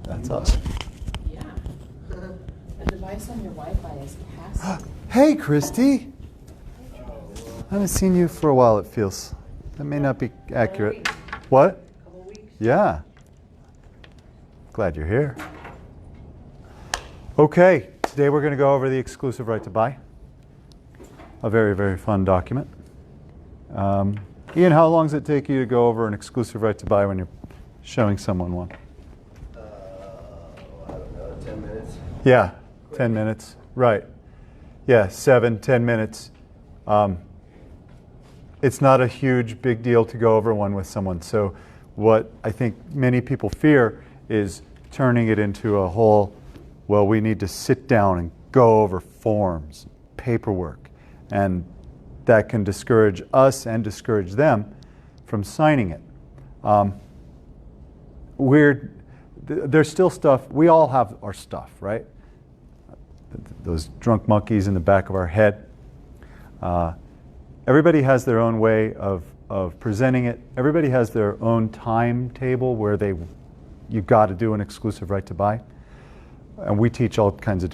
That's awesome. Yeah. The device on your Wi-Fi is passive. Hey, Christy. I haven't seen you for a while, it feels. That may not be accurate. What? Couple weeks. Yeah. Glad you're here. Okay, today we're going to go over the exclusive right to buy. A very, very fun document. Ian, how long does it take you to go over an exclusive right to buy when you're showing someone one? I don't know, 10 minutes. Yeah, 10 minutes. Right. Yeah, 7-10 minutes. It's not a huge, big deal to go over one with someone. So what I think many people fear is turning it into a whole, well, we need to sit down and go over forms, paperwork, and that can discourage us and discourage them from signing it. There's still stuff, we all have our stuff, right? Those drunk monkeys in the back of our head. Everybody has their own way of presenting it. Everybody has their own timetable where you've got to do an exclusive right to buy. And we teach all kinds of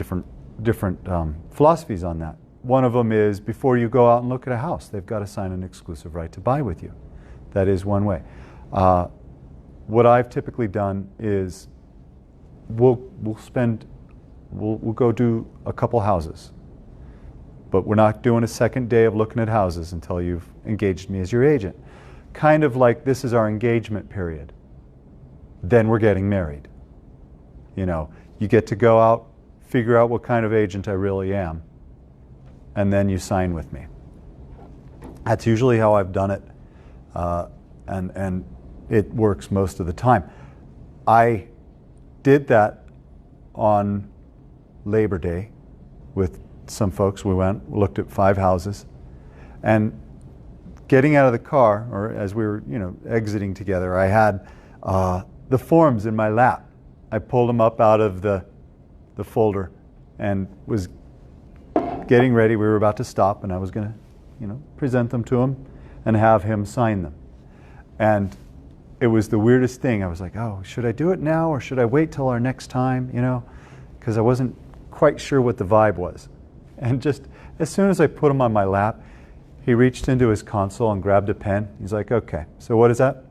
different philosophies on that. One of them is before you go out and look at a house, they've got to sign an exclusive right to buy with you. That is one way. What I've typically done is we'll go do a couple houses, but we're not doing a second day of looking at houses until you've engaged me as your agent. Kind of like this is our engagement period. Then we're getting married. You know, you get to go out, figure out what kind of agent I really am, and then you sign with me. That's usually how I've done it, and it works most of the time. I did that on Labor Day with some folks. We looked at 5 houses, and getting out of the car, or as we were, exiting together, I had the forms in my lap. I pulled them up out of the folder and was getting ready. We were about to stop, and I was going to, present them to him and have him sign them. And it was the weirdest thing. I was like, oh, should I do it now or should I wait till our next time? Because I wasn't quite sure what the vibe was. And just as soon as I put him on my lap, he reached into his console and grabbed a pen. He's like, okay, so what is that?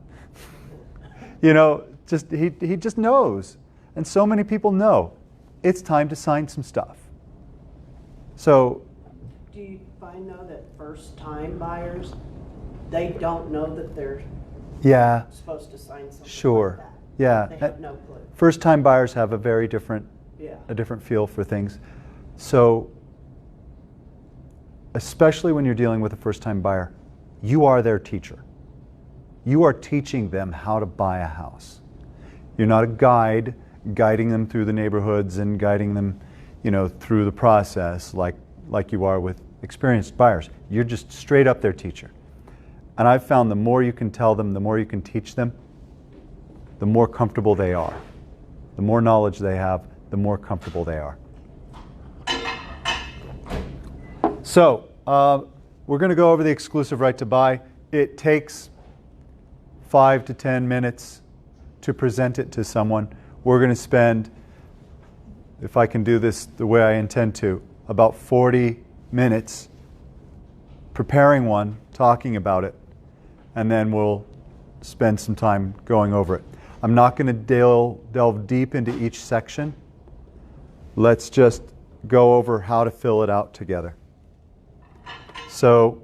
He just knows. And so many people know it's time to sign some stuff. So, do you find though that first-time buyers, they don't know that they're supposed to sign something sure. like that? Yeah. They have no clue. First-time buyers have a very different, a different feel for things. So, especially when you're dealing with a first-time buyer, you are their teacher. You are teaching them how to buy a house. You're not a guide guiding them through the neighborhoods and guiding them, through the process like you are with experienced buyers. You're just straight up their teacher. And I've found the more you can tell them, the more you can teach them, the more comfortable they are. The more knowledge they have, the more comfortable they are. So, we're going to go over the exclusive right to buy. It takes 5 to 10 minutes to present it to someone. We're going to spend, if I can do this the way I intend to, about 40 minutes preparing one, talking about it, and then we'll spend some time going over it. I'm not going to delve deep into each section. Let's just go over how to fill it out together. So,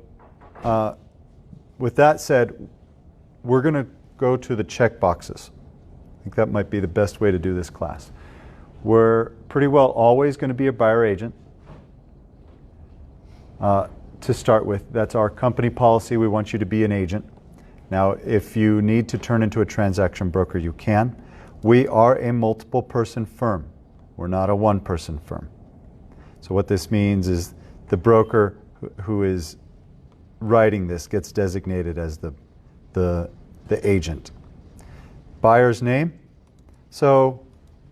with that said, we're going to go to the check boxes. I think that might be the best way to do this class. We're pretty well always going to be a buyer agent. To start with, that's our company policy. We want you to be an agent. Now, if you need to turn into a transaction broker, you can. We are a multiple person firm. We're not a one person firm. So what this means is the broker who is writing this gets designated as the agent. Buyer's name. So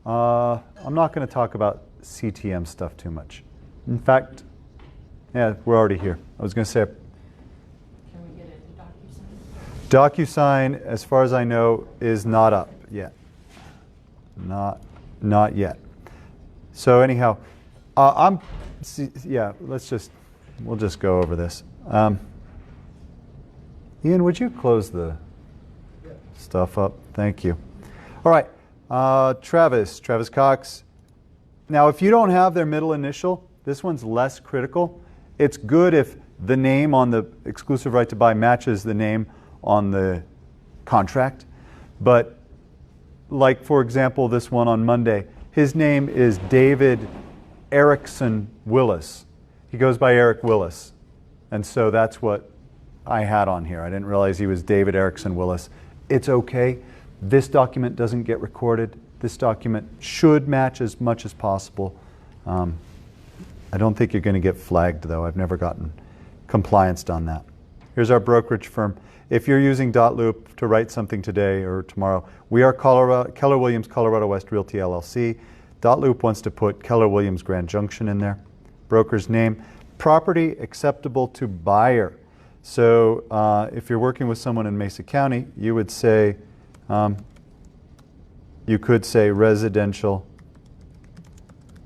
I'm not going to talk about CTM stuff too much. In fact, yeah, we're already here. I was going to say, Can we get into DocuSign? DocuSign, as far as I know, is not up yet. Not Not yet. So anyhow, yeah, we'll just go over this. Ian, would you close the stuff up? Thank you. All right, Travis Cox. Now, if you don't have their middle initial, this one's less critical. It's good if the name on the exclusive right to buy matches the name on the contract. But like, for example, this one on Monday, his name is David Erickson Willis. He goes by Eric Willis. And so that's what I had on here. I didn't realize he was David Erickson Willis. It's okay. This document doesn't get recorded. This document should match as much as possible. I don't think you're going to get flagged, though. I've never gotten compliance done that. Here's our brokerage firm. If you're using .loop to write something today or tomorrow, we are Keller Williams Colorado West Realty LLC. .loop wants to put Keller Williams Grand Junction in there. Broker's name. Property acceptable to buyer. So if you're working with someone in Mesa County, you would say, you could say residential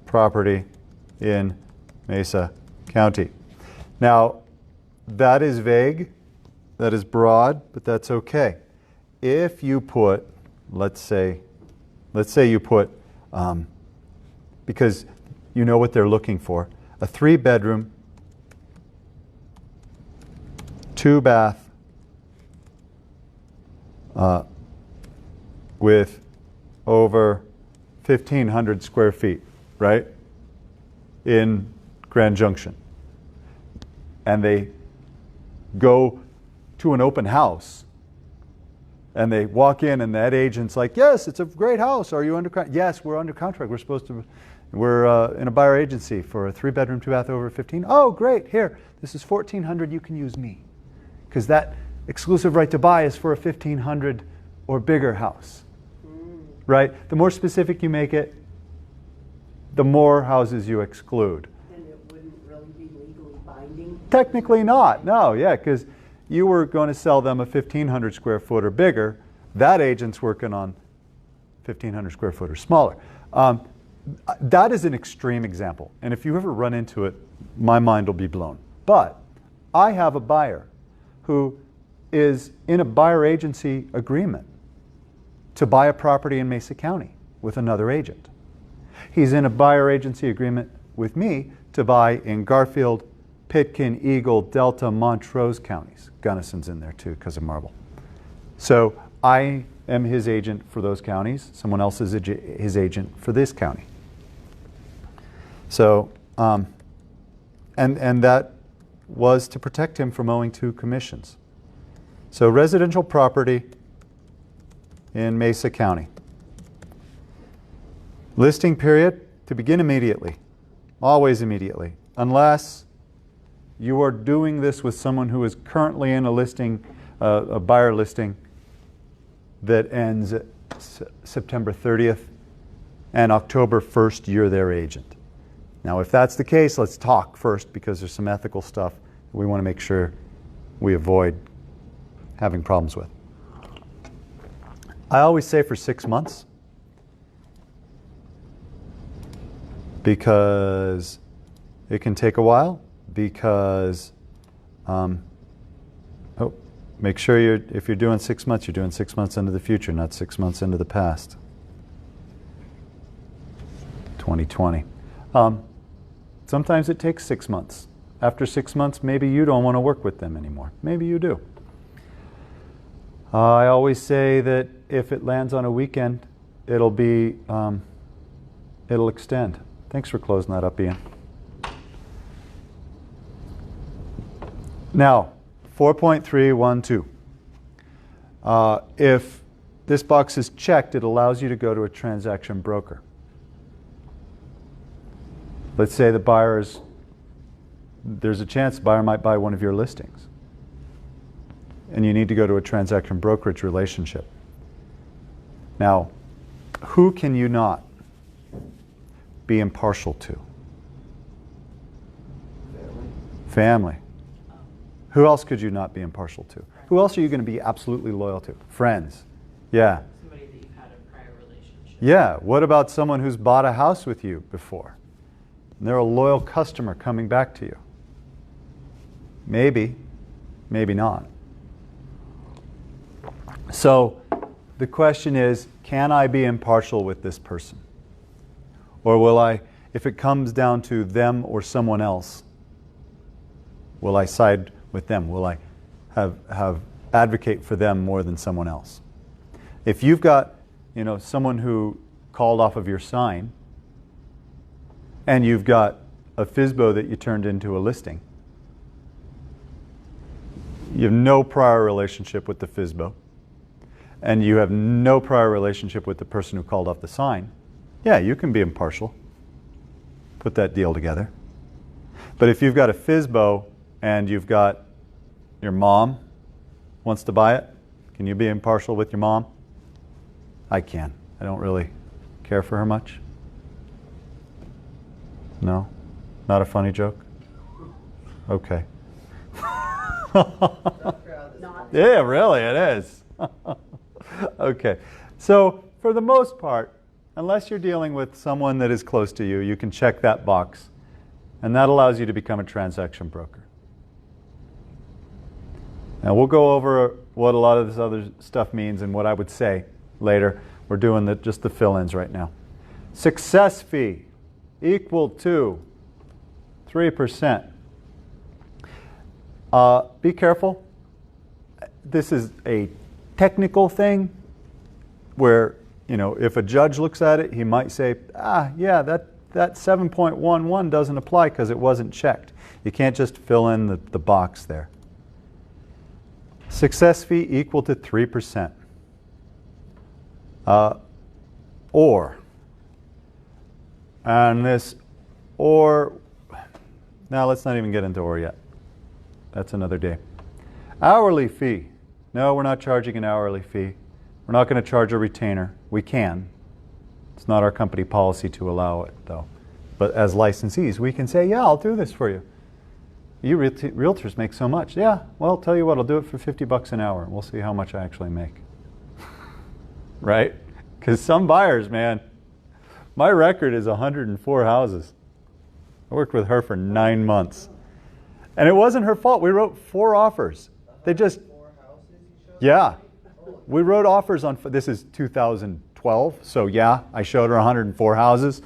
property in Mesa County. Now, that is vague, that is broad, but that's okay. If you put, let's say you put, because you know what they're looking for, a 3-bedroom, 2-bath, with over 1,500 square feet, right, in Grand Junction. And they go to an open house and they walk in and that agent's like, yes, it's a great house. Are you under contract? Yes, we're under contract. We're in a buyer agency for a 3-bedroom, 2-bath over 15. Oh, great. Here, this is 1,400. You can use me. Because that exclusive right to buy is for a 1,500 or bigger house. Right? The more specific you make it, the more houses you exclude. And it wouldn't really be legally binding? Technically not, no, yeah, because you were going to sell them a 1,500 square foot or bigger. That agent's working on 1,500 square foot or smaller. That is an extreme example. And if you ever run into it, my mind will be blown. But I have a buyer who is in a buyer agency agreement to buy a property in Mesa County with another agent. He's in a buyer agency agreement with me to buy in Garfield, Pitkin, Eagle, Delta, Montrose counties. Gunnison's in there too because of Marble. So I am his agent for those counties. Someone else is his agent for this county. So, and that was to protect him from owing 2 commissions. So residential property in Mesa County. Listing period to begin immediately, always immediately, unless you are doing this with someone who is currently in a listing, a buyer listing that ends September 30th and October 1st, you're their agent. Now, if that's the case, let's talk first because there's some ethical stuff we want to make sure we avoid having problems with. I always say for 6 months because it can take a while because make sure if you're doing 6 months, you're doing 6 months into the future, not 6 months into the past. 2020. Sometimes it takes 6 months. After 6 months, maybe you don't want to work with them anymore. Maybe you do. I always say that if it lands on a weekend, it'll extend. Thanks for closing that up, Ian. Now, 4.312. If this box is checked, it allows you to go to a transaction broker. Let's say the buyer there's a chance the buyer might buy one of your listings. And you need to go to a transaction brokerage relationship. Now, who can you not be impartial to? Family. Who else could you not be impartial to? Who else are you going to be absolutely loyal to? Friends. Yeah. Somebody that you've had a prior relationship Yeah, what about someone who's bought a house with you before? And they're a loyal customer coming back to you. Maybe, maybe not. So the question is, can I be impartial with this person? Or will I, if it comes down to them or someone else, will I side with them? Will I have advocate for them more than someone else? If you've got, someone who called off of your sign, and you've got a FSBO that you turned into a listing, you have no prior relationship with the FSBO, and you have no prior relationship with the person who called off the sign, yeah, you can be impartial. Put that deal together. But if you've got a FSBO and you've got your mom wants to buy it, can you be impartial with your mom? I can. I don't really care for her much. No? Not a funny joke? Okay. Yeah, really, it is. Okay. So, for the most part, unless you're dealing with someone that is close to you, you can check that box. And that allows you to become a transaction broker. Now, we'll go over what a lot of this other stuff means and what I would say later. We're doing just the fill-ins right now. Success fee equal to 3%. Be careful. This is a technical thing where, if a judge looks at it, he might say, yeah, that 7.11 doesn't apply because it wasn't checked. You can't just fill in the box there. Success fee equal to 3%. Or, and this or, now let's not even get into or yet. That's another day. Hourly fee. No, we're not charging an hourly fee. We're not going to charge a retainer. We can. It's not our company policy to allow it, though. But as licensees, we can say, yeah, I'll do this for you. You realtors make so much. Yeah, well, I'll tell you what, I'll do it for $50 an hour. We'll see how much I actually make. Right? Because some buyers, man, my record is 104 houses. I worked with her for 9 months. And it wasn't her fault. We wrote 4 offers. They just, yeah. We wrote offers on, this is 2012, so yeah, I showed her 104 houses.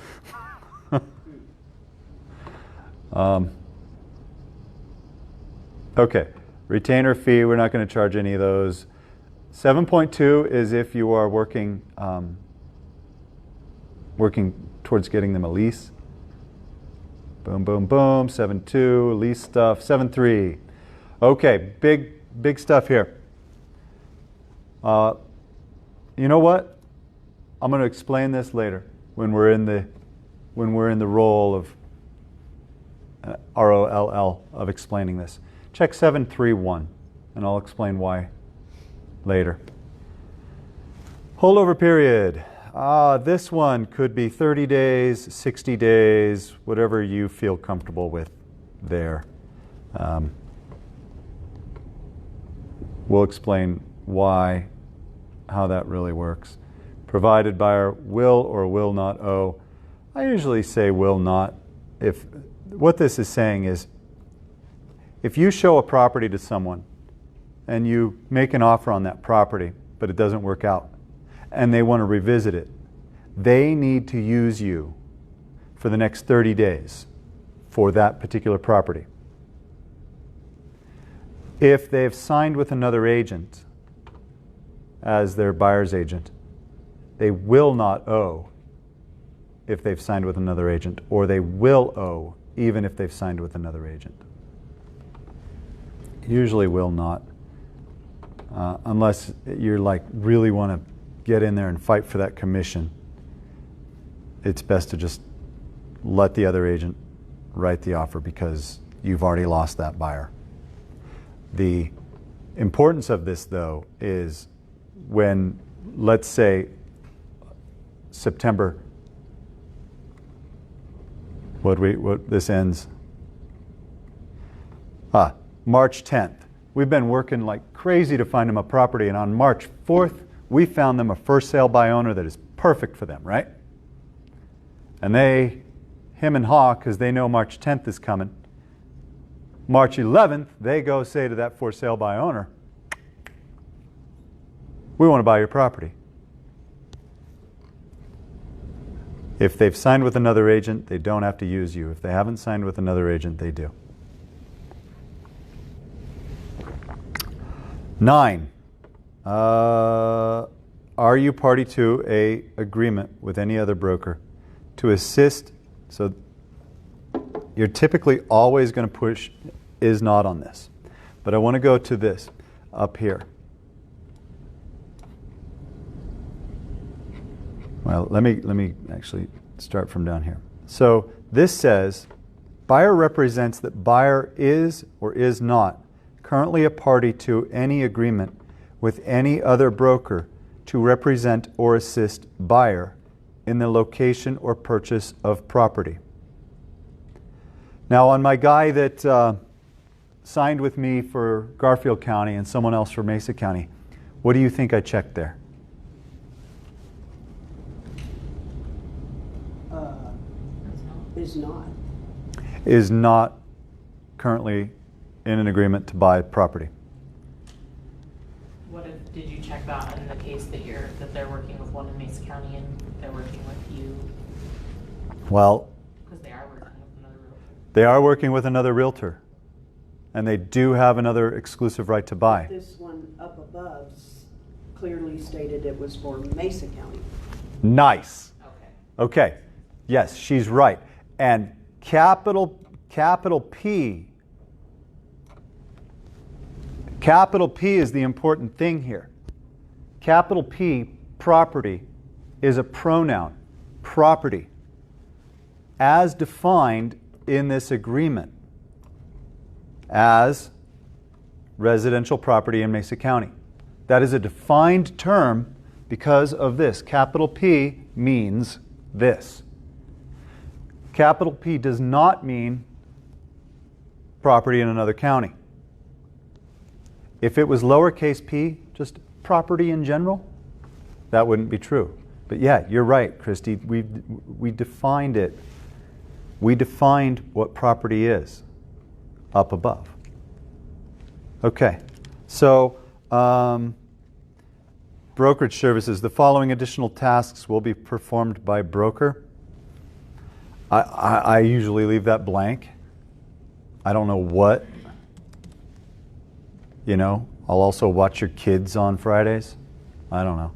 Okay, retainer fee, we're not going to charge any of those. 7.2 is if you are working towards getting them a lease. Boom, boom, boom. 7.2, lease stuff. 7.3. Okay, big stuff here. You know what? I'm going to explain this later when we're in the role of ROLL of explaining this. Check 7.3.1, and I'll explain why later. Holdover period. This one could be 30 days, 60 days, whatever you feel comfortable with there. We'll explain how that really works. Provided buyer will or will not owe. I usually say will not. What this is saying is, if you show a property to someone and you make an offer on that property, but it doesn't work out, and they want to revisit it, they need to use you for the next 30 days for that particular property. If they've signed with another agent as their buyer's agent, they will not owe if they've signed with another agent, or they will owe even if they've signed with another agent. Usually will not, unless you're really want to get in there and fight for that commission. It's best to just let the other agent write the offer because you've already lost that buyer. The importance of this, though, is when, let's say, September, what this ends, March 10th. We've been working like crazy to find them a property, and on March 4th, we found them a first sale by owner that is perfect for them, right? And they him and haw because they know March 10th is coming. March 11th, they go say to that for sale by owner, we want to buy your property. If they've signed with another agent, they don't have to use you. If they haven't signed with another agent, they do. 9. Are you party to a agreement with any other broker to assist? So you're typically always going to push is not on this. But I want to go to this up here. Well, let me actually start from down here. So this says, buyer represents that buyer is or is not currently a party to any agreement with any other broker to represent or assist buyer in the location or purchase of property. Now, on my guy that signed with me for Garfield County and someone else for Mesa County, what do you think I checked there? Is not currently in an agreement to buy property. What if, did you check that in the case that they're working with one in Mesa County and they're working with you? Well, because they are working with another realtor. They are working with another realtor. And they do have another exclusive right to buy. This one up above clearly stated it was for Mesa County. Nice. Okay. Okay. Yes, she's right. And capital P is the important thing here. Capital P, property, is a pronoun. Property. As defined in this agreement as residential property in Mesa County. That is a defined term because of this. Capital P means this. Capital P does not mean property in another county. If it was lowercase p, just property in general, that wouldn't be true. But yeah, you're right, Christy. We defined it. We defined what property is up above. Okay, so brokerage services. The following additional tasks will be performed by broker. I usually leave that blank. I don't know what. You know, I'll also watch your kids on Fridays. I don't know.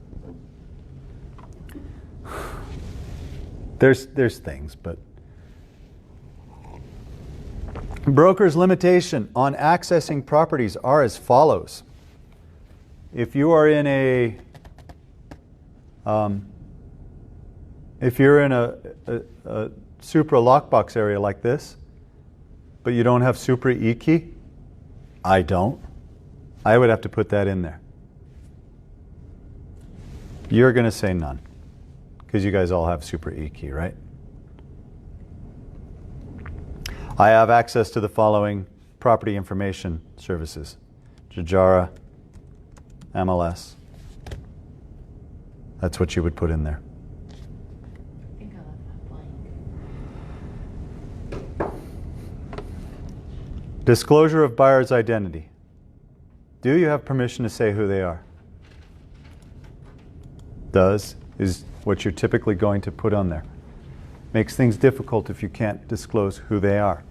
There's things, but broker's limitation on accessing properties are as follows. If you are in a Supra lockbox area like this, but you don't have Supra E-key, I don't. I would have to put that in there. You're going to say none, because you guys all have Supra E-key, right? I have access to the following property information services. Jajara, MLS. That's what you would put in there. I think I left that blank. Disclosure of buyer's identity. Do you have permission to say who they are? Does is what you're typically going to put on there. Makes things difficult if you can't disclose who they are.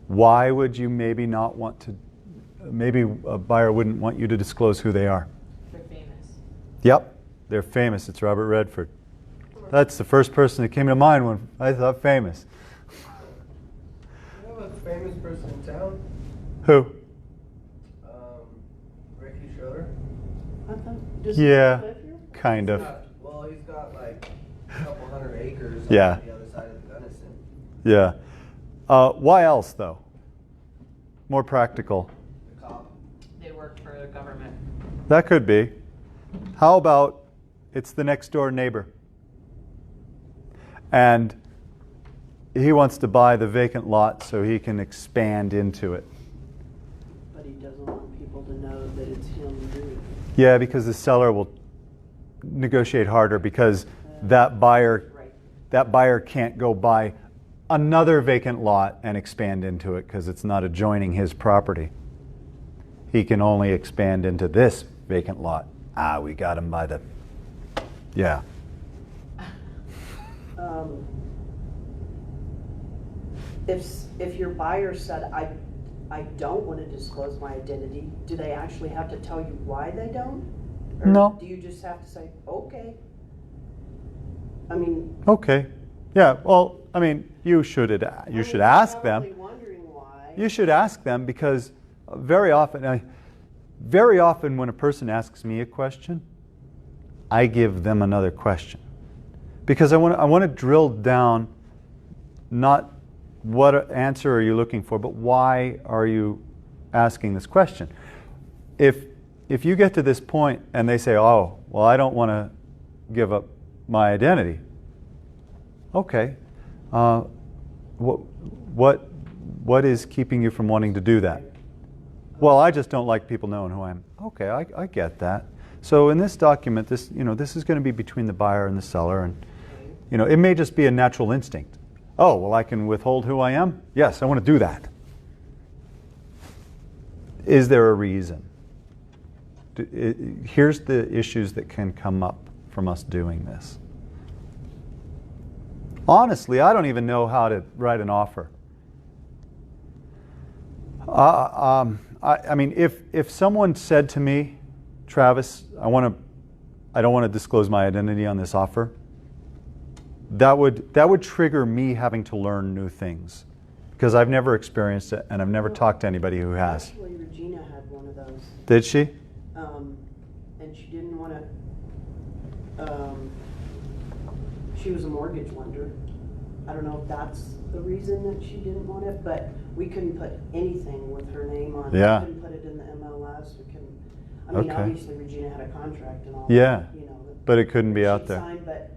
Why would you maybe not want to, maybe a buyer wouldn't want you to disclose who they are? They're famous. Yep, they're famous. It's Robert Redford. That's the first person that came to mind when I thought famous. You know a famous person in town? Who? Ricky Schroeder. I thought, does Yeah, he live here? kind of. Well, he's got like a couple hundred acres Yeah. on the other side of the Gunnison. Yeah. Why else, though? More practical. The cop. They work for the government. That could be. How about it's the next door neighbor and he wants to buy the vacant lot so he can expand into it. But he doesn't want people to know that it's him doing it. Yeah, because the seller will negotiate harder because that buyer Right. that buyer can't go buy another vacant lot and expand into it because it's not adjoining his property. He can only expand into this vacant lot. Ah, we got him by the, yeah. If your buyer said, I don't want to disclose my identity, do they actually have to tell you why they don't? Or No. do you just have to say, okay? I mean. Okay. Yeah, well, I mean, you should ask them. Probably wondering why. You should ask them because very often when a person asks me a question, I give them another question. Because I want to drill down, not what answer are you looking for, but why are you asking this question? If you get to this point and they say, oh, well, I don't want to give up my identity. Okay. What is keeping you from wanting to do that? Well, I just don't like people knowing who I am. Okay, I get that. So in this document, this is going to be between the buyer and the seller, and it may just be a natural instinct. Oh, well, I can withhold who I am? Yes, I want to do that. Is there a reason? Here's the issues that can come up from us doing this. Honestly, I don't even know how to write an offer. I mean, if someone said to me, Travis, I don't want to disclose my identity on this offer, that would trigger me having to learn new things because I've never experienced it and I've never talked to anybody who has. Actually, Regina had one of those. Did she? And she didn't want to. She was a mortgage lender. I don't know if that's the reason that she didn't want it, but we couldn't put anything with her name on it. Yeah. We couldn't put it in the MLS. We couldn't. I mean, Okay. obviously Regina had a contract and all. Yeah. That, But it couldn't be that out she there. signed, but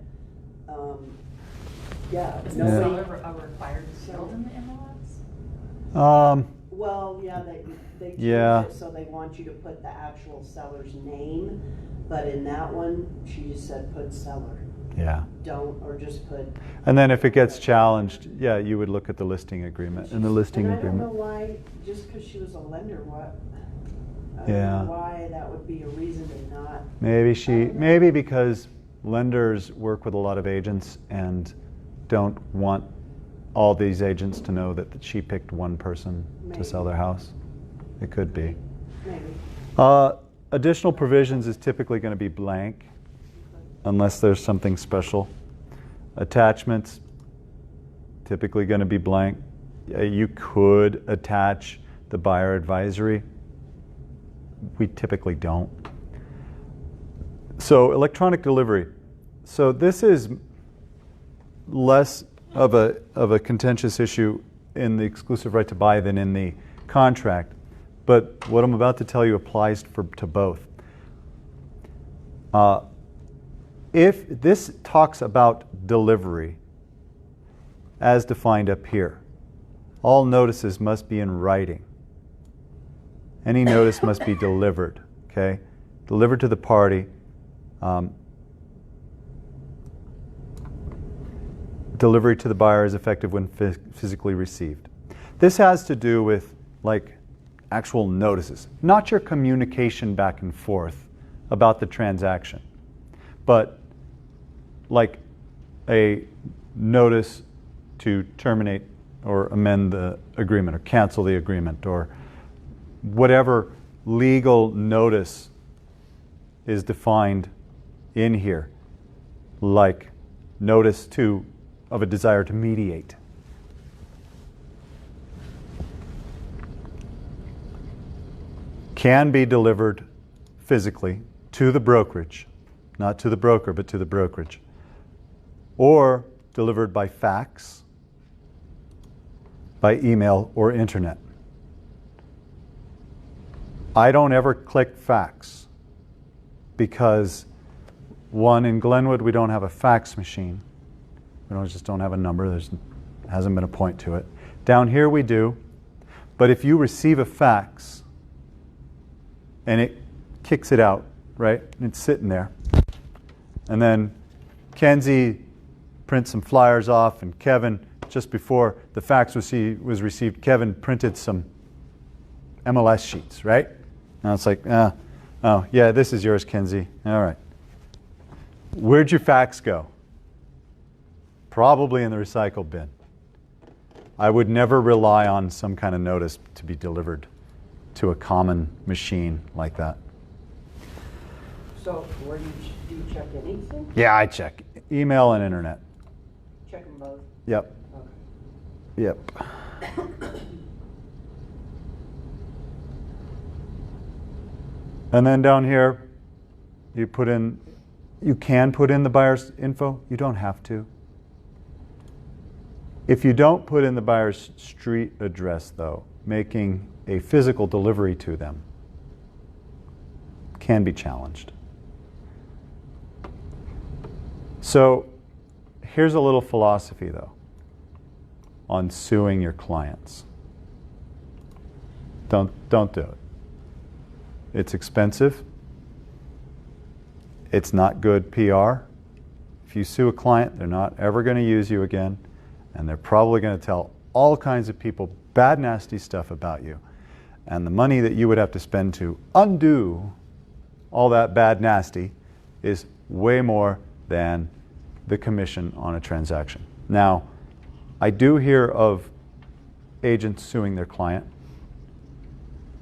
yeah, Is Yeah. the nobody. seller a required field in the MLS? Well, yeah, they changed Yeah. it so they want you to put the actual seller's name, but in that one, she just said put seller. Yeah. Don't, or just put. And then if it gets challenged, yeah, you would look at the listing agreement. And the listing And I don't know agreement. why, just because she was a lender, I Yeah. don't know why that would be a reason to not. Maybe because lenders work with a lot of agents and don't want all these agents to know that she picked one person to sell their house. It could be. Maybe. Additional provisions is typically going to be blank unless there's something special. Attachments, typically going to be blank. You could attach the buyer advisory. We typically don't. So electronic delivery. So this is less of a contentious issue in the exclusive right to buy than in the contract. But what I'm about to tell you applies to both. If this talks about delivery, as defined up here, all notices must be in writing. Any notice must be delivered, okay? Delivered to the party. Delivery to the buyer is effective when physically received. This has to do with like actual notices, not your communication back and forth about the transaction, but like a notice to terminate or amend the agreement or cancel the agreement or whatever legal notice is defined in here, like notice of a desire to mediate. Can be delivered physically to the brokerage, not to the broker, but to the brokerage, or delivered by fax, by email, or internet. I don't ever click fax because, one, in Glenwood we don't have a fax machine. We just don't have a number. There hasn't been a point to it. Down here we do, but if you receive a fax and it kicks it out, right, and it's sitting there, and then Kenzie prints some flyers off, and Kevin, just before the fax was received, Kevin printed some MLS sheets, right? Now it's like, oh, yeah, this is yours, Kenzie. All right. Where'd your fax go? Probably in the recycle bin. I would never rely on some kind of notice to be delivered to a common machine like that. So where do you check anything? Yeah, I check email and internet. Check them both? Yep. Okay. Yep. And then down here, you can put in the buyer's info. You don't have to. If you don't put in the buyer's street address, though, making a physical delivery to them can be challenged. So here's a little philosophy, though, on suing your clients. Don't do it. It's expensive. It's not good PR. If you sue a client, they're not ever going to use you again, and they're probably going to tell all kinds of people bad, nasty stuff about you. And the money that you would have to spend to undo all that bad, nasty is way more than the commission on a transaction. Now, I do hear of agents suing their client,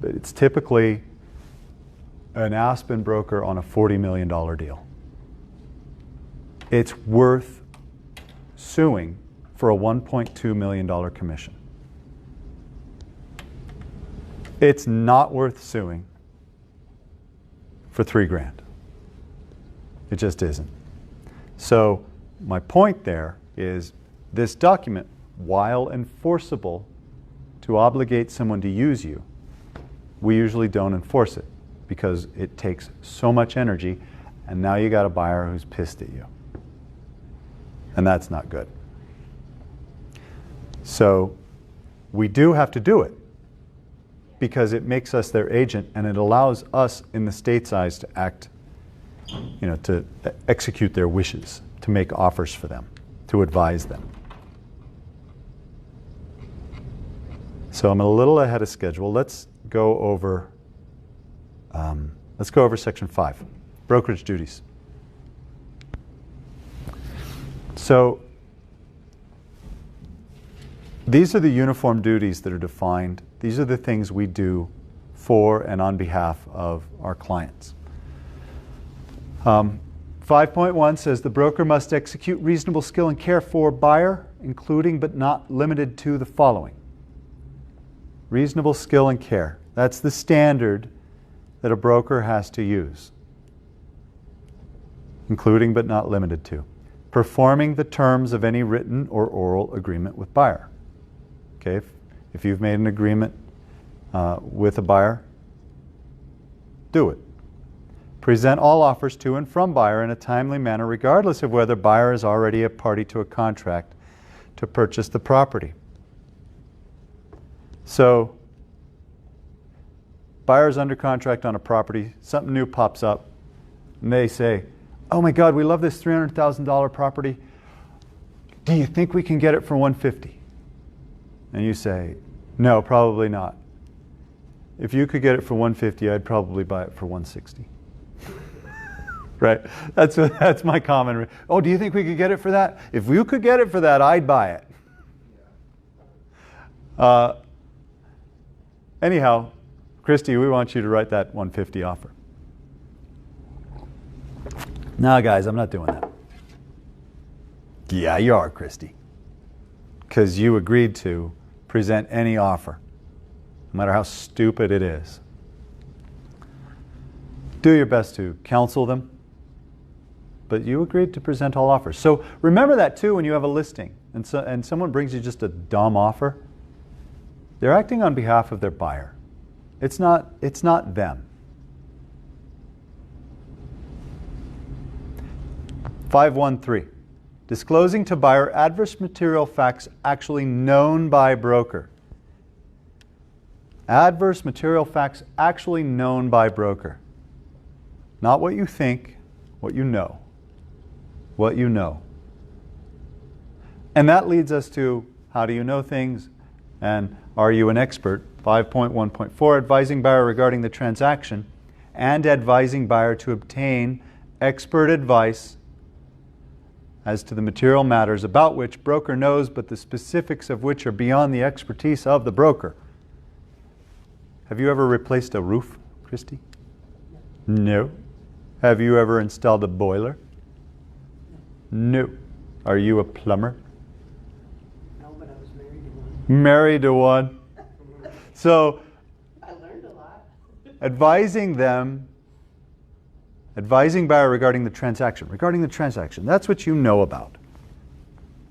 but it's typically an Aspen broker on a $40 million deal. It's worth suing for a $1.2 million commission. It's not worth suing for $3,000. It just isn't. So my point there is this document, while enforceable to obligate someone to use you, we usually don't enforce it because it takes so much energy, and now you got a buyer who's pissed at you. And that's not good. So we do have to do it because it makes us their agent, and it allows us in the state's eyes to act, to execute their wishes, to make offers for them, to advise them. So I'm a little ahead of schedule. Let's go over Section 5, brokerage duties. So these are the uniform duties that are defined. These are the things we do for and on behalf of our clients. 5.1 says the broker must execute reasonable skill and care for buyer, including but not limited to the following. Reasonable skill and care. That's the standard that a broker has to use, including but not limited to. Performing the terms of any written or oral agreement with buyer. Okay, if you've made an agreement with a buyer, do it. Present all offers to and from buyer in a timely manner, regardless of whether buyer is already a party to a contract to purchase the property. So, buyer's under contract on a property, something new pops up, and they say, oh my God, we love this $300,000 property. Do you think we can get it for $150,000? And you say, no, probably not. If you could get it for $150,000, I'd probably buy it for $160,000. Right? That's my comment. Oh, do you think we could get it for that? If you could get it for that, I'd buy it. Anyhow, Christy, we want you to write that $150,000 offer. No, guys, I'm not doing that. Yeah, you are, Christy. Because you agreed to present any offer, no matter how stupid it is. Do your best to counsel them, but you agreed to present all offers. So remember that too when you have a listing and someone brings you just a dumb offer. They're acting on behalf of their buyer. It's not them. 513. Disclosing to buyer adverse material facts actually known by broker. Adverse material facts actually known by broker. Not what you think, what you know. what you know. And that leads us to, how do you know things? And are you an expert? 5.1.4, advising buyer regarding the transaction and advising buyer to obtain expert advice as to the material matters about which broker knows, but the specifics of which are beyond the expertise of the broker. Have you ever replaced a roof, Christy? No. Have you ever installed a boiler? No. Are you a plumber? No, but I was married to one. Married to one. So, I learned a lot. advising buyer regarding the transaction. Regarding the transaction, that's what you know about.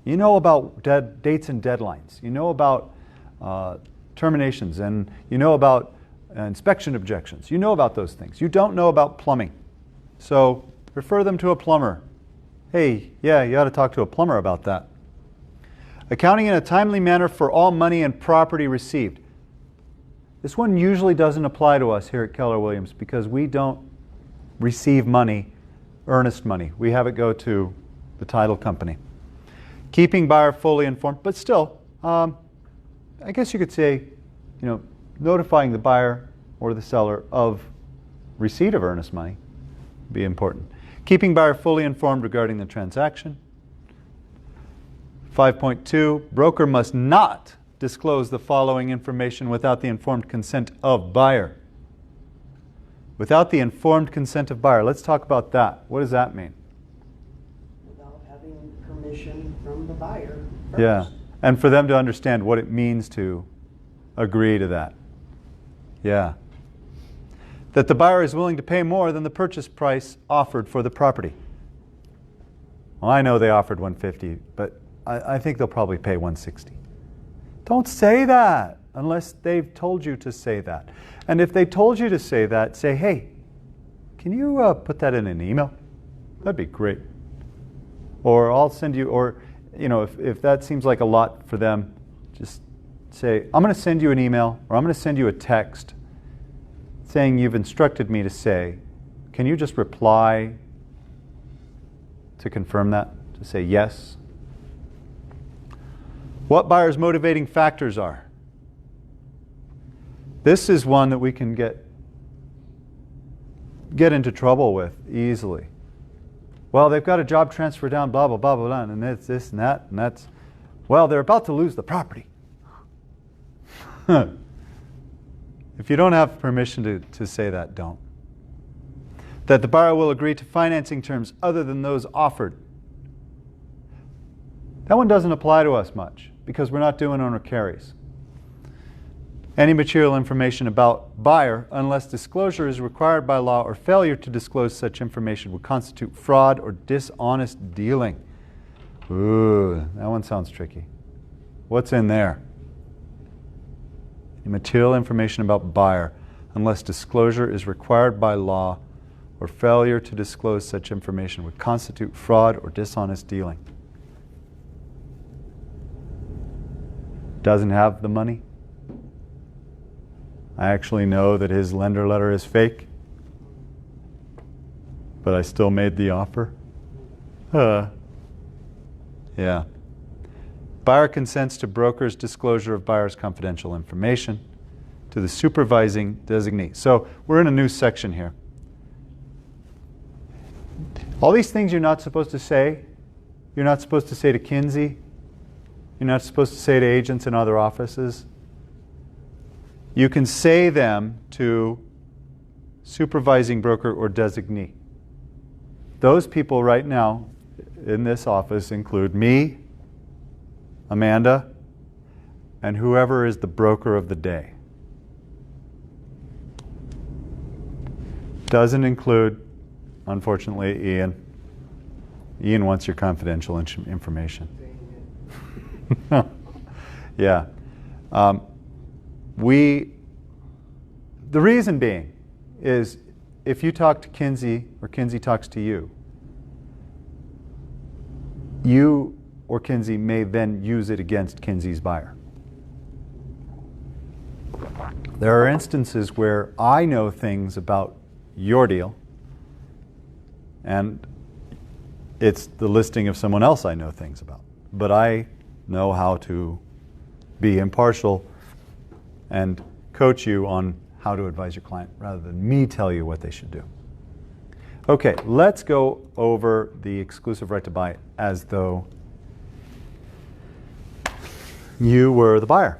You know about dates and deadlines. You know about terminations, and you know about inspection objections. You know about those things. You don't know about plumbing. So refer them to a plumber. Hey, yeah, you ought to talk to a plumber about that. Accounting in a timely manner for all money and property received. This one usually doesn't apply to us here at Keller Williams because we don't receive money, earnest money. We have it go to the title company. Keeping buyer fully informed, but still, I guess you could say, notifying the buyer or the seller of receipt of earnest money would be important. Keeping buyer fully informed regarding the transaction. 5.2, broker must not disclose the following information without the informed consent of buyer. Without the informed consent of buyer. Let's talk about that. What does that mean? Without having permission from the buyer first. Yeah, and for them to understand what it means to agree to that. Yeah. That the buyer is willing to pay more than the purchase price offered for the property. Well, I know they offered $150, but I think they'll probably pay $160. Don't say that unless they've told you to say that. And if they told you to say that, say, hey, can you put that in an email? That'd be great. Or I'll send you, or if that seems like a lot for them, just say, I'm going to send you an email, or I'm going to send you a text saying you've instructed me to say, can you just reply to confirm that, to say yes? What buyer's motivating factors are. This is one that we can get into trouble with easily. Well, they've got a job transfer down, blah, blah, blah, blah, blah, and it's this and that's, well, they're about to lose the property. If you don't have permission to say that, don't. That the buyer will agree to financing terms other than those offered. That one doesn't apply to us much because we're not doing owner carries. Any material information about buyer, unless disclosure is required by law or failure to disclose such information, would constitute fraud or dishonest dealing. Ooh, that one sounds tricky. What's in there? Material information about buyer, unless disclosure is required by law or failure to disclose such information, would constitute fraud or dishonest dealing. Doesn't have the money. I actually know that his lender letter is fake, but I still made the offer. Yeah. Buyer consents to broker's disclosure of buyer's confidential information to the supervising designee. So we're in a new section here. All these things you're not supposed to say. You're not supposed to say to Kinsey. You're not supposed to say to agents in other offices. You can say them to supervising broker or designee. Those people right now in this office include me, Amanda, and whoever is the broker of the day. Doesn't include, unfortunately, Ian. Ian wants your confidential information. Yeah. The reason being is if you talk to Kinsey or Kinsey talks to you, you or Kinsey may then use it against Kinsey's buyer. There are instances where I know things about your deal and It's the listing of someone else I know things about. But I know how to be impartial and coach you on how to advise your client rather than me tell you what they should do. Okay, let's go over the exclusive right to buy as though you were the buyer.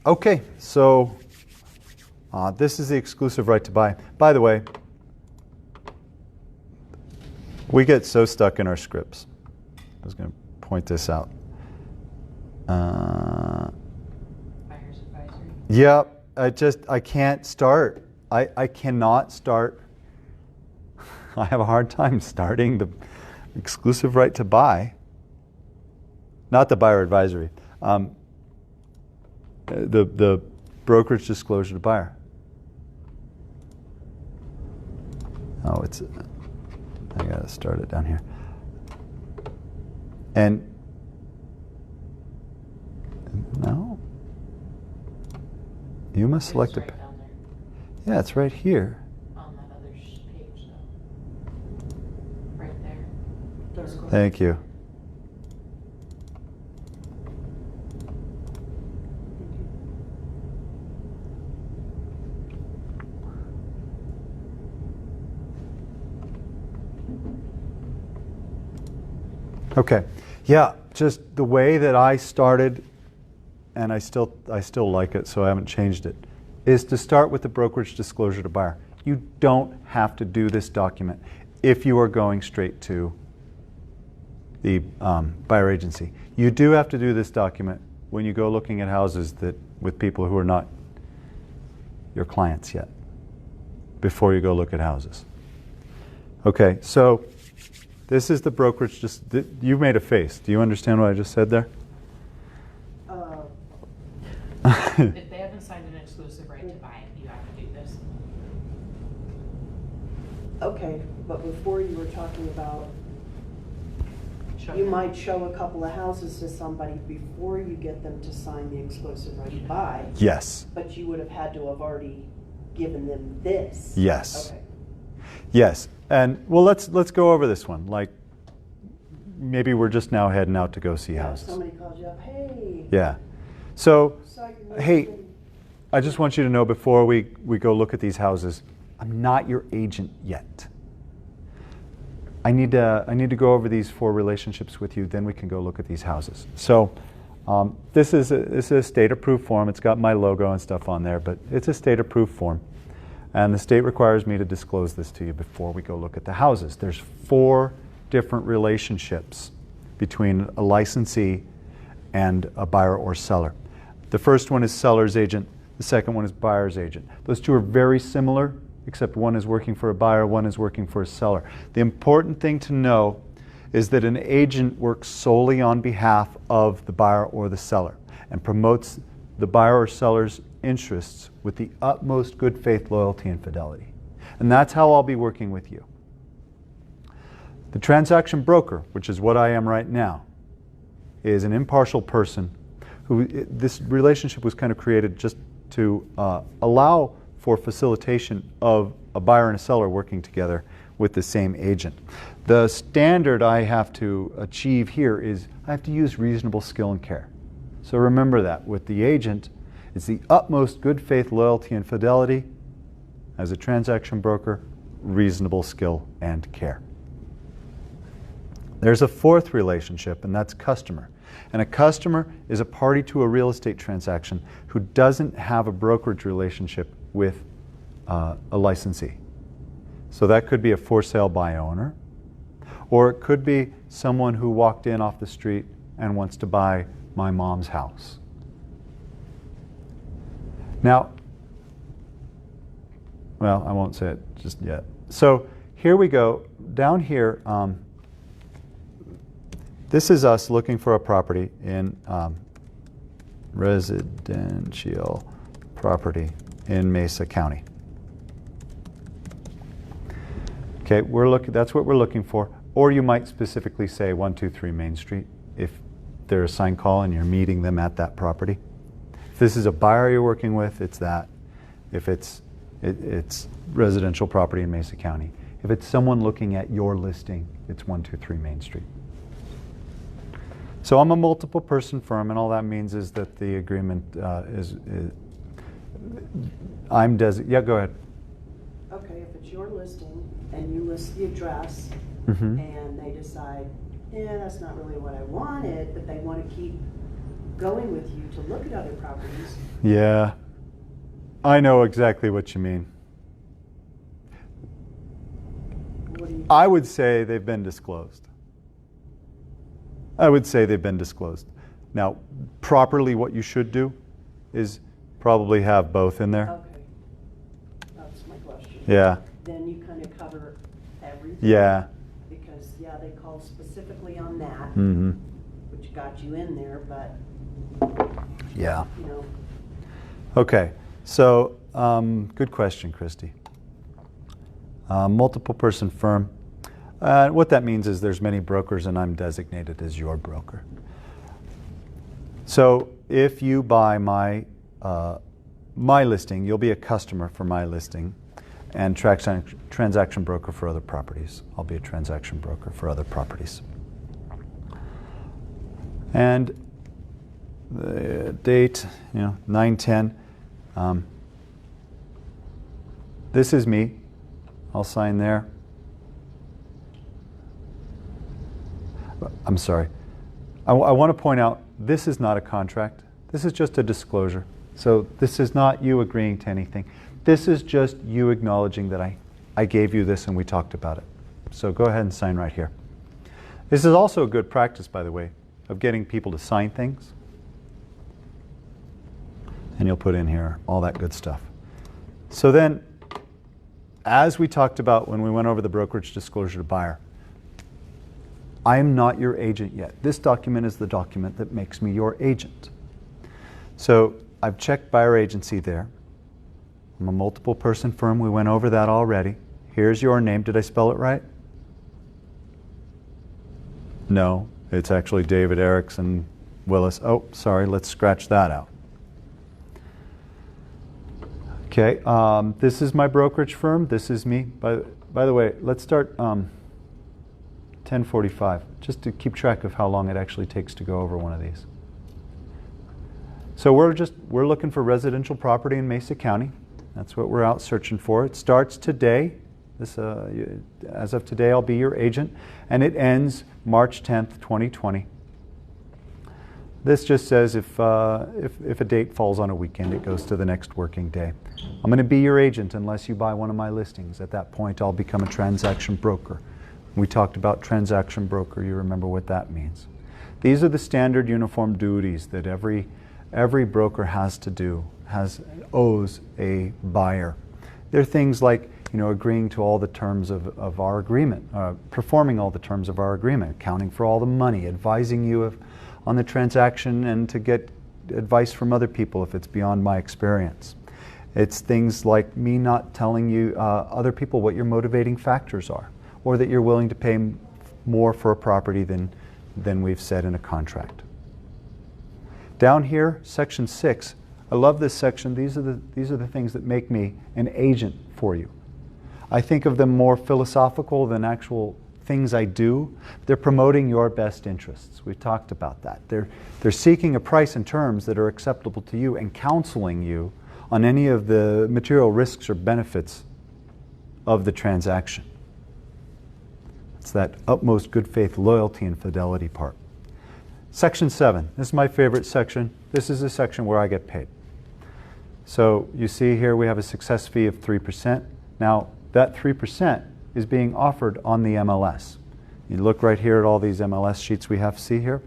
Okay, so this is the exclusive right to buy. By the way, we get so stuck in our scripts. I was going to point this out. Buyer's advisory. Yep, I can't start. I cannot start. I have a hard time starting the exclusive right to buy. Not the buyer advisory. The brokerage disclosure to buyer. Oh, I gotta start it down here. And no, you must select It's a. right down there Yeah, it's right here. on that other page, though. Right there. Thank you. Okay, yeah, just the way that I started, and I still like it, so I haven't changed it, is to start with the brokerage disclosure to buyer. You don't have to do this document if you are going straight to the buyer agency. You do have to do this document when you go looking at houses with people who are not your clients yet, before you go look at houses. Okay, so this is the brokerage. You made a face. Do you understand what I just said there? If they haven't signed an exclusive right to buy it, you have to do this. Okay, but before you were talking about, Show you them. might show a couple of houses to somebody before you get them to sign the exclusive right to buy, Yes. but you would have had to have already given them this. Yes. Okay. Yes. And well, let's go over this one. Like maybe we're just now heading out to go see Yeah, houses. somebody calls you up, hey. Yeah. So, saw your hey, listing." I just want you to know before we go look at these houses, I'm not your agent yet. I need to go over these 4 relationships with you, then we can go look at these houses. So this is a state-approved form. It's got my logo and stuff on there, but it's a state-approved form. And the state requires me to disclose this to you before we go look at the houses. There's 4 different relationships between a licensee and a buyer or seller. The first one is seller's agent. The second one is buyer's agent. Those 2 are very similar, except one is working for a buyer, one is working for a seller. The important thing to know is that an agent works solely on behalf of the buyer or the seller and promotes the buyer or seller's interests with the utmost good faith, loyalty, and fidelity. And that's how I'll be working with you. The transaction broker, which is what I am right now, is an impartial person who, this relationship was kind of created just to allow for facilitation of a buyer and a seller working together with the same agent. The standard I have to achieve here is I have to use reasonable skill and care. So remember that with the agent, it's the utmost good faith, loyalty, and fidelity. As a transaction broker, reasonable skill and care. There's a 4th relationship, and that's customer. And a customer is a party to a real estate transaction who doesn't have a brokerage relationship with a licensee. So that could be a for sale by owner, or it could be someone who walked in off the street and wants to buy my mom's house. Now, well, I won't say it just yet. So here we go. Down here, this is us looking for a property in residential property in Mesa County. Okay, that's what we're looking for. Or you might specifically say 123 Main Street if they're a sign call and you're meeting them at that property. If this is a buyer you're working with, it's that. If it's residential property in Mesa County, If it's someone looking at your listing, it's 123 Main Street. So I'm a multiple person firm, and all that means is that the agreement yeah, go ahead. Okay, if it's your listing and you list the address Mm-hmm. and they decide, yeah, that's not really what I wanted, but they want to keep going with you to look at other properties. Yeah, I know exactly what you mean. What do you? I would say they've been disclosed. I would say they've been disclosed. Now, properly what you should do is probably have both in there. Okay, that's my question. Yeah, Then you kind of cover everything. yeah. Because, yeah, they called specifically on that, Mm-hmm. which got you in there, but, Yeah. you know, Okay, so good question, Christy. Multiple person firm. What that means is there's many brokers and I'm designated as your broker. So if you buy my listing, you'll be a customer for my listing and transaction broker for other properties. I'll be a transaction broker for other properties. And the date, 9/10. This is me. I'll sign there. I'm sorry. I want to point out, this is not a contract. This is just a disclosure. So this is not you agreeing to anything. This is just you acknowledging that I gave you this and we talked about it. So go ahead and sign right here. This is also a good practice, by the way, of getting people to sign things. And you'll put in here all that good stuff. So then, as we talked about when we went over the brokerage disclosure to buyer, I am not your agent yet. This document is the document that makes me your agent. So I've checked buyer agency there. I'm a multiple person firm. We went over that already. Here's your name. Did I spell it right? No, it's actually David Erickson Willis. Oh, sorry, let's scratch that out. Okay, this is my brokerage firm. This is me. By the way, let's start 10:45, just to keep track of how long it actually takes to go over one of these. So we're looking for residential property in Mesa County. That's what we're out searching for. It starts today. As of today, I'll be your agent, and it ends March 10th, 2020. This just says if a date falls on a weekend, it goes to the next working day. I'm going to be your agent unless you buy one of my listings. At that point, I'll become a transaction broker. We talked about transaction broker. You remember what that means. These are the standard uniform duties that every broker has to do, owes a buyer. They're things like agreeing to all the terms of our agreement, performing all the terms of our agreement, accounting for all the money, advising you on the transaction, and to get advice from other people if it's beyond my experience. It's things like me not telling you other people what your motivating factors are, or that you're willing to pay more for a property than we've said in a contract. Down here, section 6, I love this section. These are the things that make me an agent for you. I think of them more philosophical than actual things I do. They're promoting your best interests. We've talked about that. They're seeking a price and terms that are acceptable to you and counseling you on any of the material risks or benefits of the transaction. It's that utmost good faith, loyalty, and fidelity part. Section 7. This is my favorite section. This is a section where I get paid. So you see here we have a success fee of 3%. Now that 3% is being offered on the MLS. You look right here at all these MLS sheets we have, see here?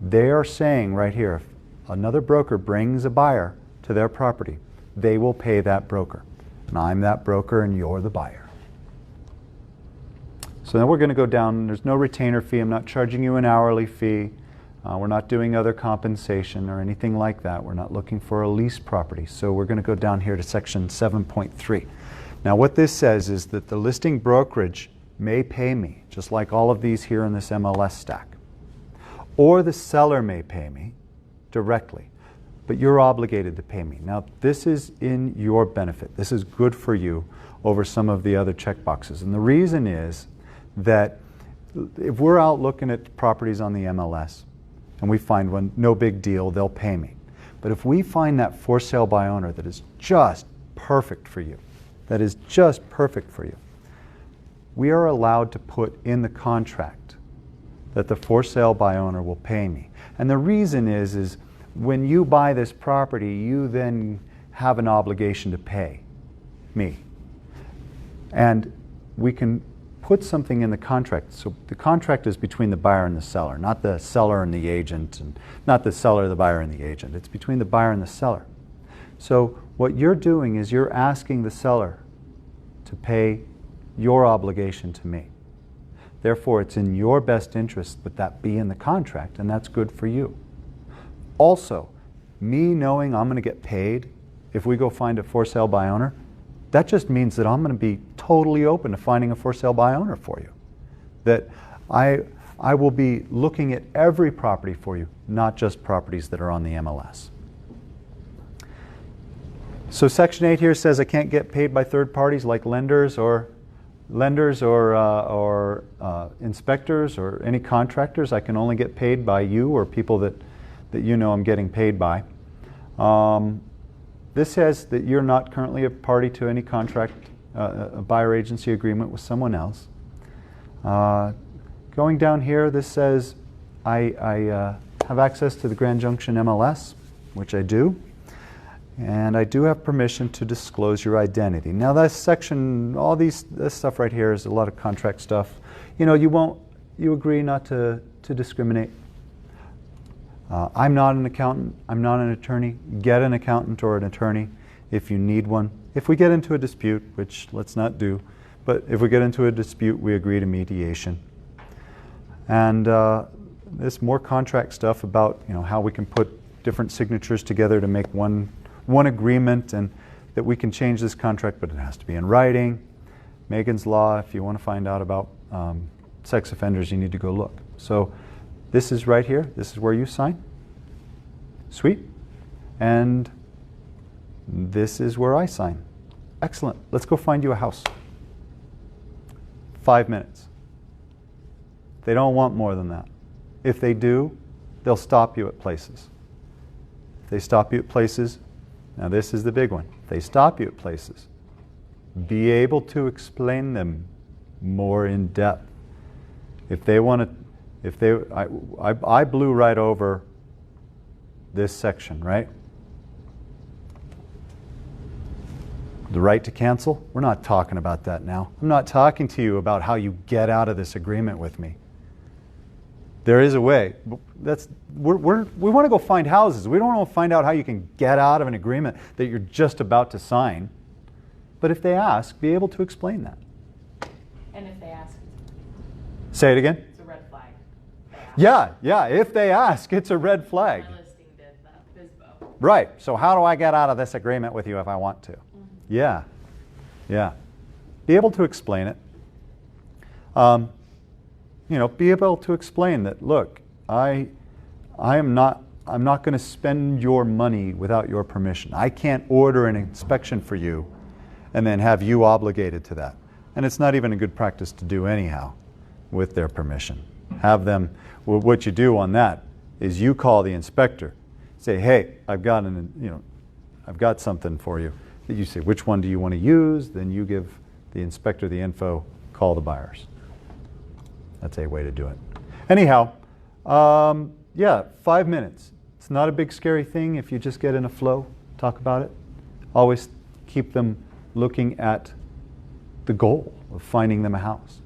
They are saying right here, if another broker brings a buyer to their property, they will pay that broker. And I'm that broker and you're the buyer. So then we're going to go down. There's no retainer fee. I'm not charging you an hourly fee. We're not doing other compensation or anything like that. We're not looking for a lease property. So we're going to go down here to section 7.3. Now what this says is that the listing brokerage may pay me, just like all of these here in this MLS stack. Or the seller may pay me directly. but you're obligated to pay me. Now, this is in your benefit. This is good for you over some of the other checkboxes. And the reason is that if we're out looking at properties on the MLS and we find one, no big deal, they'll pay me. But if we find that for sale by owner that is just perfect for you, that is just perfect for you, we are allowed to put in the contract that the for sale by owner will pay me. And the reason is when you buy this property, you then have an obligation to pay me. And we can put something in the contract. So the contract is between the buyer and the seller, not the seller and the agent, and not the seller, the buyer, and the agent. It's between the buyer and the seller. So what you're doing is you're asking the seller to pay your obligation to me. Therefore, it's in your best interest that that be in the contract, and that's good for you. Also, me knowing I'm going to get paid if we go find a for sale by owner, that just means that I'm going to be totally open to finding a for sale by owner for you. That I will be looking at every property for you, not just properties that are on the MLS. So Section 8 here says I can't get paid by third parties like lenders or inspectors or any contractors. I can only get paid by you or people that you know I'm getting paid by. This says that you're not currently a party to any contract, a buyer agency agreement with someone else. Going down here, this says I have access to the Grand Junction MLS, which I do. And I do have permission to disclose your identity. Now this section, this stuff right here is a lot of contract stuff. You know, you agree not to discriminate. I'm not an accountant, I'm not an attorney. Get an accountant or an attorney if you need one. If we get into a dispute, which let's not do, but if we get into a dispute, we agree to mediation. And there's more contract stuff about how we can put different signatures together to make one agreement, and that we can change this contract, but it has to be in writing. Megan's Law, if you want to find out about sex offenders, you need to go look. So this is right here. This is where you sign. Sweet. And this is where I sign. Excellent. Let's go find you a house. 5 minutes. They don't want more than that. If they do, they'll stop you at places. If they stop you at places, now this is the big one. If they stop you at places, be able to explain them more in depth. If they want to, I blew right over this section, right? The right to cancel, we're not talking about that now. I'm not talking to you about how you get out of this agreement with me. There is a way. We want to go find houses. We don't want to find out how you can get out of an agreement that you're just about to sign. But if they ask, be able to explain that. And if they ask, say it again. it's a red flag. Yeah. If they ask, it's a red flag. My listing did the FSBO. Right. So how do I get out of this agreement with you if I want to? Yeah. Be able to explain it. Be able to explain that, look, I'm not going to spend your money without your permission. I can't order an inspection for you and then have you obligated to that. And it's not even a good practice to do anyhow with their permission. Have them, what you do on that is you call the inspector, say, hey, I've got something for you. You say, which one do you want to use? Then you give the inspector the info, call the buyers. That's a way to do it. Anyhow, 5 minutes. It's not a big scary thing if you just get in a flow, talk about it. Always keep them looking at the goal of finding them a house.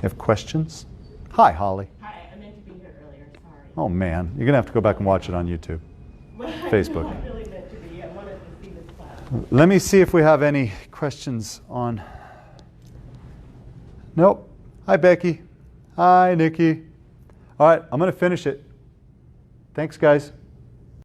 Have questions? Hi, Holly. Hi, I meant to be here earlier, sorry. Oh man, you're going to have to go back and watch it on YouTube, Facebook. I really meant to be. I wanted to see this class. Let me see if we have any questions on... Nope. Hi, Becky. Hi, Nikki. All right, I'm going to finish it. Thanks, guys.